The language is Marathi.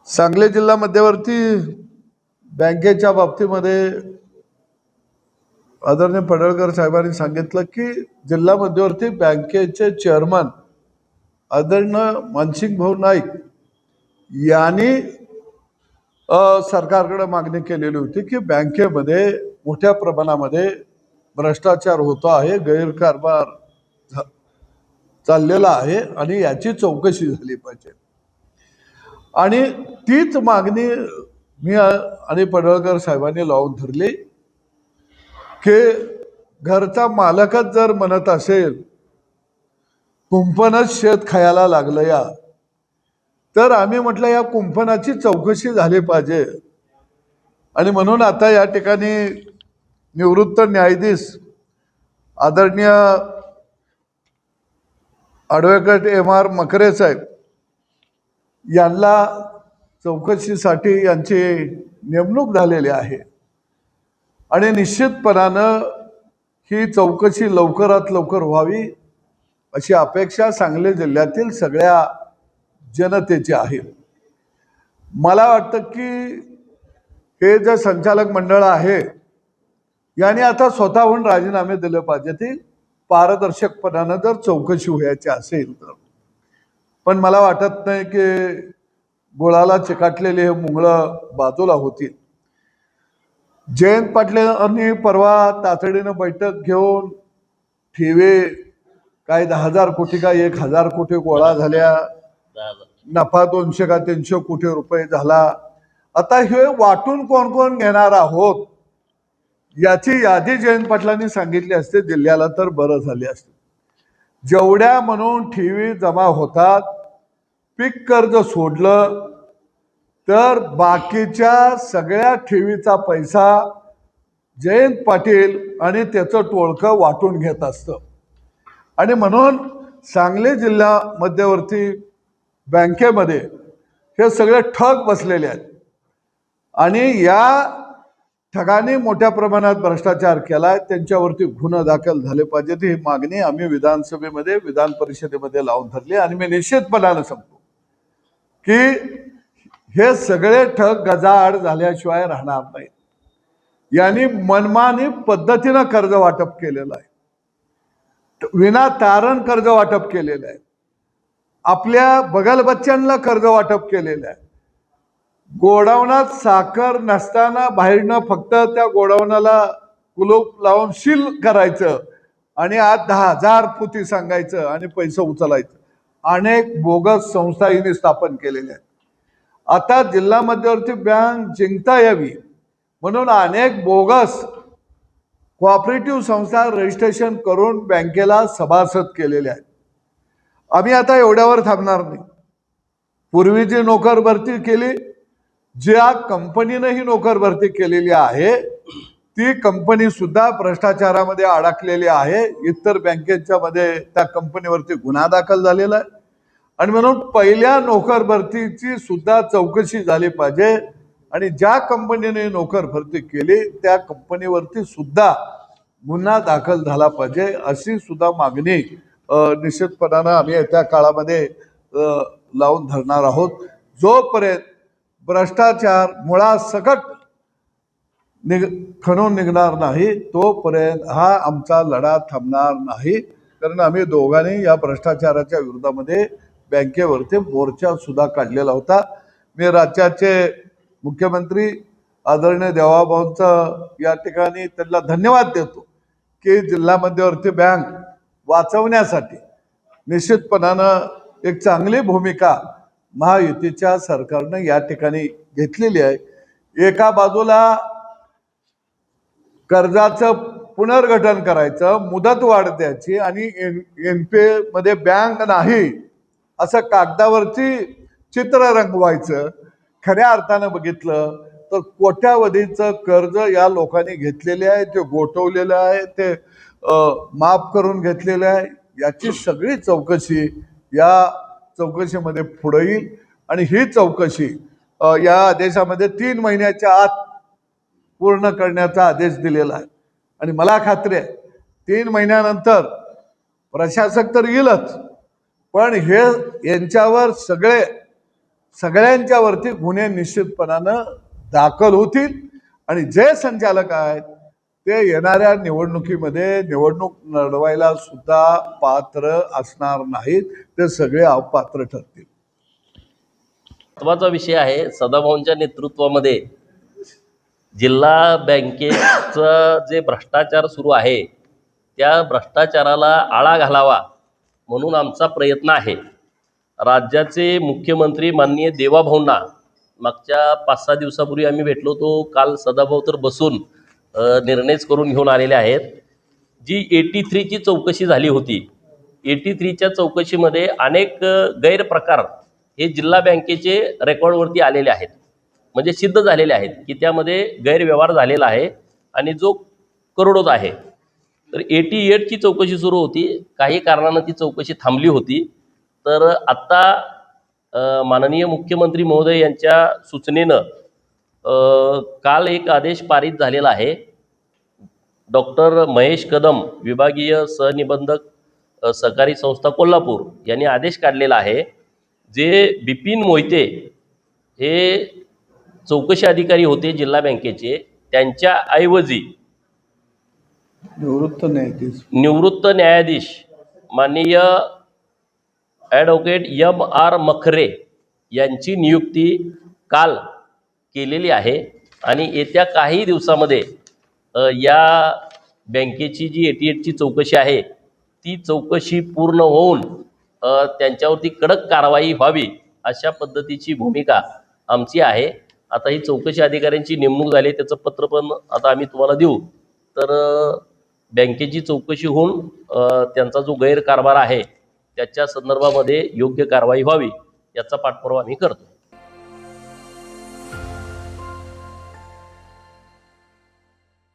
सांगली जिल्हा मध्यवर्ती बँकेच्या बाबतीमध्ये आदरणीय पडळकर साहेबांनी सांगितलं की जिल्हा मध्यवर्ती बँकेचे चेअरमन आदरणीय मानसिंग भाऊ नाईक यांनी सरकारकडे मागणी केलेली होती की बँकेमध्ये मोठ्या प्रमाणामध्ये भ्रष्टाचार होतो आहे, गैरकारभार चाललेला आहे आणि याची चौकशी झाली पाहिजे. आणि तीच मागणी मी आणि पडळकर साहेबांनी लावून धरली की घरचा मालकच जर म्हणत असेल कुंपणच शेत खायला लागलं या, तर आम्ही म्हटलं या कुंपणाची चौकशी झाली पाहिजे. आणि म्हणून आता या ठिकाणी निवृत्त न्यायाधीश आदरणीय ॲडव्होकेट M.R. मकरे साहेब यांना चौकशीसाठी यांची नेमणूक झालेली आहे. आणि निश्चितपणानं ही चौकशी लवकरात लवकर व्हावी अशी अपेक्षा सांगली जिल्ह्यातील सगळ्या जनतेची आहे. मला वाटतं की हे जे संचालक मंडळ आहे यांनी आता स्वतःहून राजीनामे दिले पाहिजे, ती पारदर्शकपणानं जर चौकशी व्हायची असेल तर. पण मला वाटत नाही की गुळाला चिकाटलेले हे मुंगळं बाजूला होतील. जयंत पाटलांनी परवा तातडीनं बैठक घेऊन ठेवे काय 10,000 कोटी का 1,000 कोटी गोळा झाल्या, नफा 200 का 300 कोटी रुपये झाला. आता हे वाटून कोण कोण घेणार आहोत याची यादी जयंत पाटलांनी सांगितली असते जिल्ह्याला तर बरं झाले असते. जेवढ्या म्हणून ठेवी जमा होतात, पीक कर्ज सोडलं तर बाकीच्या सगळ्या ठेवीचा पैसा जयंत पाटील आणि त्याचं टोळकं वाटून घेत असतं. आणि म्हणून सांगली जिल्हा मध्यवर्ती बँकेमध्ये हे सगळे ठग बसलेले आहेत आणि या ठगाने मोठ्या प्रमाणात भ्रष्टाचार केलाय, त्यांच्यावरती गुन्हा दाखल झाले पाहिजेत. ही मागणी आम्ही विधानसभेमध्ये विधान परिषदेमध्ये लावून धरली. आणि मी निश्चितपणानं सांगतो की हे सगळे ठग गजाआड झाल्याशिवाय राहणार नाही. यांनी मनमानी पद्धतीनं कर्ज वाटप केलेलं आहे, विनातारण कर्ज वाटप केलेलं आहे, आपल्या बगलबच्च्यांना कर्ज वाटप केलेलं आहे. गोडाऊनात साखर नसताना बाहेरनं फक्त त्या गोडाऊनाला कुलूप लावून सील करायचं आणि आज 10,000 पोती सांगायचं आणि पैसे उचलायचं. अनेक बोगस संस्था हिने स्थापन केलेल्या आहेत. आता जिल्हा मध्यवर्ती बँक जिंकता यावी म्हणून अनेक बोगस कोऑपरेटिव्ह संस्था रजिस्ट्रेशन करून बँकेला सभासद केलेले आहेत. आम्ही आता एवढ्यावर थांबणार नाही. पूर्वी जी नोकर भरती केली, ज्या कंपनीनं ही नोकर भरती केलेली आहे ती कंपनी सुद्धा भ्रष्टाचारामध्ये अडकलेली आहे. इतर बँकेच्या मध्ये त्या कंपनीवरती गुन्हा दाखल झालेला आहे. आणि म्हणून पहिल्या नोकर भरतीची सुद्धा चौकशी झाली पाहिजे आणि ज्या कंपनीने नोकर भरती केली त्या कंपनीवरती सुद्धा गुन्हा दाखल झाला पाहिजे अशी सुद्धा मागणी निश्चितपणानं आम्ही येत्या काळामध्ये लावून धरणार आहोत. जोपर्यंत भ्रष्टाचार मुळासकट खणून निघणार नाही तोपर्यंत हा आमचा लढा थांबणार नाही. कारण आम्ही दोघांनी या भ्रष्टाचाराच्या विरोधामध्ये बँकेवरती मोर्चा सुद्धा काढलेला होता. मी राज्याचे मुख्यमंत्री आदरणीय देवाभाऊंचं या ठिकाणी त्यांना धन्यवाद देतो की जिल्हा मध्यवर्ती बँक वाचवण्यासाठी निश्चितपणानं एक चांगली भूमिका महायुतीच्या सरकारनं या ठिकाणी घेतलेली आहे. एका बाजूला कर्जाचं पुनर्गठन करायचं, मुदत वाढ द्यायची आणि NPA मध्ये बँक नाही असं कागदावरती चित्र रंगवायचं. खऱ्या अर्थानं बघितलं तर कोट्यावधीचं कर्ज या लोकांनी घेतलेले आहे, ते गोठवलेलं आहे, ते माफ करून घेतलेलं आहे. याची सगळी चौकशी या चौकशीमध्ये पुढे येईल आणि ही चौकशी या आदेशामध्ये 3 महिन्याच्या आत पूर्ण करण्याचा आदेश दिलेला आहे. आणि मला खात्री आहे 3 महिन्यानंतर प्रशासक तर येईलच, पण हे यांच्यावर सगळे सगळ्यांच्यावरती गुन्हे निश्चितपणानं दाखल होतील आणि जे संचालक आहेत ते येणाऱ्या निवडणुकीमध्ये निवडणूक लढवायला सुद्धा पात्र असणार नाहीत, ते सगळे अपात्र ठरतील. महत्त्वाचा विषय आहे, सदाभाऊंच्या नेतृत्वामध्ये जिल्हा बँकेचं जे भ्रष्टाचार सुरू आहे त्या भ्रष्टाचाराला आळा घालावा म्हणून आमचा प्रयत्न आहे. राज्याचे मुख्यमंत्री माननीय देवाभाऊंना मागच्या 5-6 दिवसापूर्वी आम्ही भेटलो होतो. काल सदाभाऊ तर बसून निर्णयच करून घेऊन आलेले आहेत. जी 83ची चौकशी झाली होती, 83च्या चौकशीमध्ये अनेक गैरप्रकार हे जिल्हा बँकेचे रेकॉर्डवरती आलेले आहेत, म्हणजे सिद्ध झालेले आहेत की त्यामध्ये गैरव्यवहार झालेला आहे आणि जो करोडोचा आहे. तर 88ची चौकशी सुरू होती, काही कारणानं ती चौकशी थांबली होती. तर आत्ता माननीय मुख्यमंत्री महोदय यांच्या सूचनेनं काल एक आदेश पारित झालेला आहे. डॉक्टर महेश कदम, विभागीय सहनिबंधक सहकारी संस्था कोल्हापूर यांनी आदेश काढलेला आहे. जे बिपिन मोहिते हे चौकशी अधिकारी होते जिल्हा बँकेचे, त्यांच्या ऐवजी निवृत्त न्यायाधीश माननीय ॲडव्होकेट M.R. मखरे यांची नियुक्ती काल केलेली आहे आणि येत्या काही दिवसामध्ये या बँकेची जी 88ची चौकशी आहे ती चौकशी पूर्ण होऊन त्यांच्यावरती कडक कारवाई व्हावी अशा पद्धतीची भूमिका आमची आहे. आता ही चौकशी अधिकाऱ्यांची नेमणूक झाली, त्याचं पत्र पण आता आम्ही तुम्हाला देऊ. तर बँकेची चौकशी होऊन त्यांचा जो गैरकारभार आहे त्याच्या संदर्भामध्ये योग्य कारवाई व्हावी याचा पाठपुरावा आम्ही करतो.